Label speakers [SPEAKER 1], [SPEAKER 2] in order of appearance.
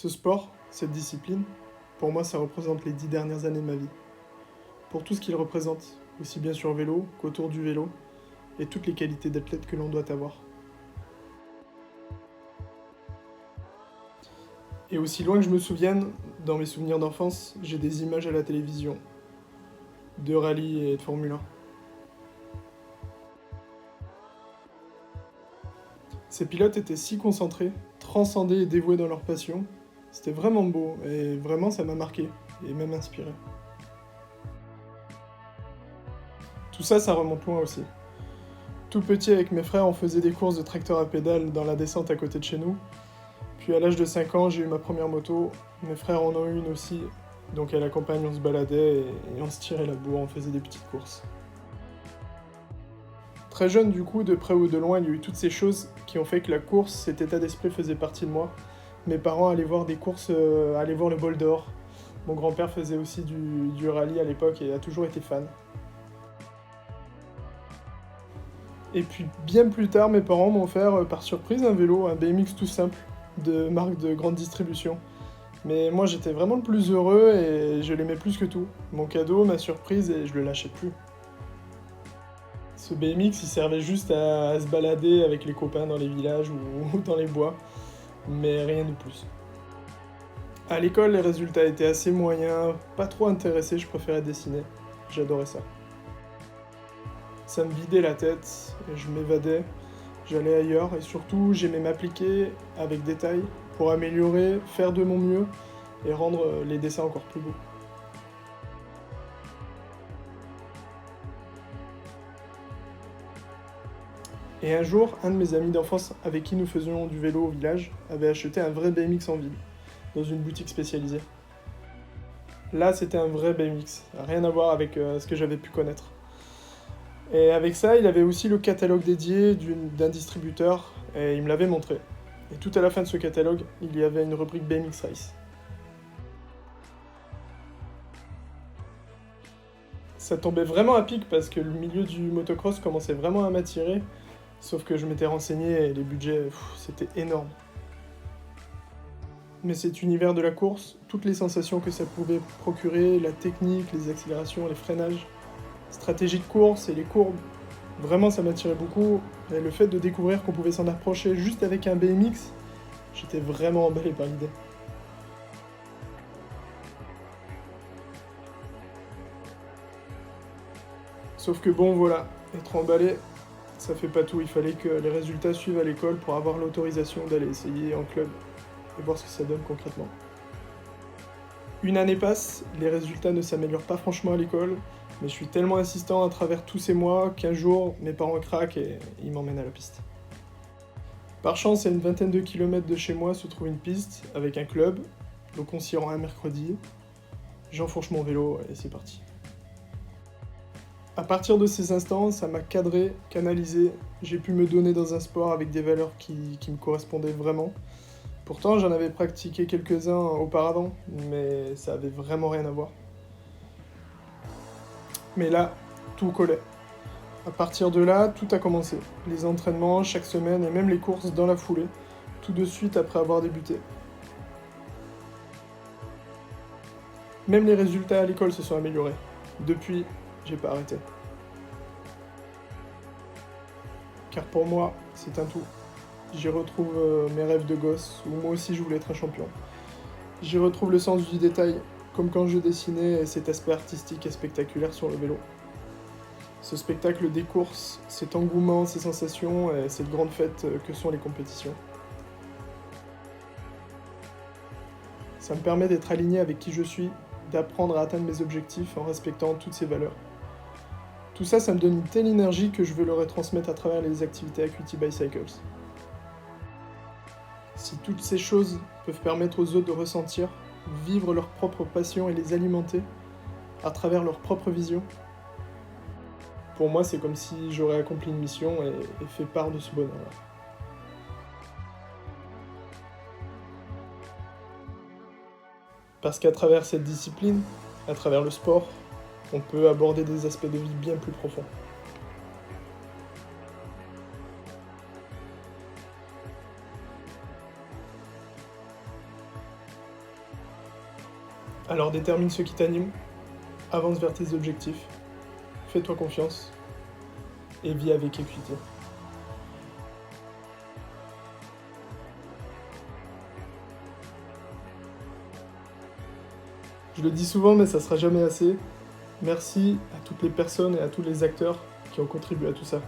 [SPEAKER 1] Ce sport, cette discipline, pour moi, ça représente les 10 dernières années de ma vie. Pour tout ce qu'il représente, aussi bien sur vélo qu'autour du vélo, et toutes les qualités d'athlète que l'on doit avoir. Et aussi loin que je me souvienne, dans mes souvenirs d'enfance, j'ai des images à la télévision, de rallye et de Formule 1. Ces pilotes étaient si concentrés, transcendés et dévoués dans leur passion. C'était vraiment beau, et vraiment ça m'a marqué, et même inspiré. Tout ça, ça remonte loin aussi. Tout petit, avec mes frères, on faisait des courses de tracteur à pédales dans la descente à côté de chez nous. Puis à l'âge de 5 ans, j'ai eu ma première moto. Mes frères en ont eu une aussi. Donc à la campagne, on se baladait et on se tirait la bourre, on faisait des petites courses. Très jeune, du coup, de près ou de loin, il y a eu toutes ces choses qui ont fait que la course, cet état d'esprit faisait partie de moi. Mes parents allaient voir des courses, allaient voir le bol d'or. Mon grand-père faisait aussi du rallye à l'époque et a toujours été fan. Et puis bien plus tard, mes parents m'ont offert par surprise un vélo, un BMX tout simple, de marque de grande distribution. Mais moi j'étais vraiment le plus heureux et je l'aimais plus que tout. Mon cadeau, ma surprise et je le lâchais plus. Ce BMX il servait juste à se balader avec les copains dans les villages ou dans les bois, mais rien de plus. À l'école les résultats étaient assez moyens, pas trop intéressé, je préférais dessiner. J'adorais ça. Ça me vidait la tête, je m'évadais, j'allais ailleurs et surtout j'aimais m'appliquer avec détail pour améliorer, faire de mon mieux et rendre les dessins encore plus beaux. Et un jour, un de mes amis d'enfance avec qui nous faisions du vélo au village avait acheté un vrai BMX en ville, dans une boutique spécialisée. Là, c'était un vrai BMX, rien à voir avec ce que j'avais pu connaître. Et avec ça, il avait aussi le catalogue dédié d'un distributeur, et il me l'avait montré. Et tout à la fin de ce catalogue, il y avait une rubrique BMX Race. Ça tombait vraiment à pic parce que le milieu du motocross commençait vraiment à m'attirer, sauf que je m'étais renseigné et les budgets, c'était énorme. Mais cet univers de la course, toutes les sensations que ça pouvait procurer, la technique, les accélérations, les freinages, stratégie de course et les courbes, vraiment ça m'attirait beaucoup. Et le fait de découvrir qu'on pouvait s'en approcher juste avec un BMX, j'étais vraiment emballé par l'idée. Sauf que bon voilà, être emballé, ça fait pas tout. Il fallait que les résultats suivent à l'école pour avoir l'autorisation d'aller essayer en club et voir ce que ça donne concrètement. Une année passe, les résultats ne s'améliorent pas franchement à l'école, mais je suis tellement insistant à travers tous ces mois qu'un jour, mes parents craquent et ils m'emmènent à la piste. Par chance, à une vingtaine de kilomètres de chez moi se trouve une piste avec un club, donc on s'y rend un mercredi. J'enfourche mon vélo et c'est parti. À partir de ces instants, ça m'a cadré, canalisé, j'ai pu me donner dans un sport avec des valeurs qui me correspondaient vraiment. Pourtant, j'en avais pratiqué quelques-uns auparavant, mais ça avait vraiment rien à voir. Mais là, tout collait. À partir de là, tout a commencé. Les entraînements chaque semaine et même les courses dans la foulée, tout de suite après avoir débuté. Même les résultats à l'école se sont améliorés. Depuis, j'ai pas arrêté. Car pour moi, c'est un tout. J'y retrouve mes rêves de gosse, où moi aussi je voulais être un champion. J'y retrouve le sens du détail, comme quand je dessinais et cet aspect artistique et spectaculaire sur le vélo. Ce spectacle des courses, cet engouement, ces sensations et cette grande fête que sont les compétitions. Ça me permet d'être aligné avec qui je suis, d'apprendre à atteindre mes objectifs en respectant toutes ces valeurs. Tout ça, ça me donne une telle énergie que je veux le retransmettre à travers les activités Acuity Bicycles. Si toutes ces choses peuvent permettre aux autres de ressentir, vivre leur propre passion et les alimenter à travers leur propre vision, pour moi c'est comme si j'aurais accompli une mission et fait part de ce bonheur-là. Parce qu'à travers cette discipline, à travers le sport, on peut aborder des aspects de vie bien plus profonds. Alors détermine ce qui t'anime, avance vers tes objectifs, fais-toi confiance et vis avec équité. Je le dis souvent, mais ça sera jamais assez. Merci à toutes les personnes et à tous les acteurs qui ont contribué à tout ça.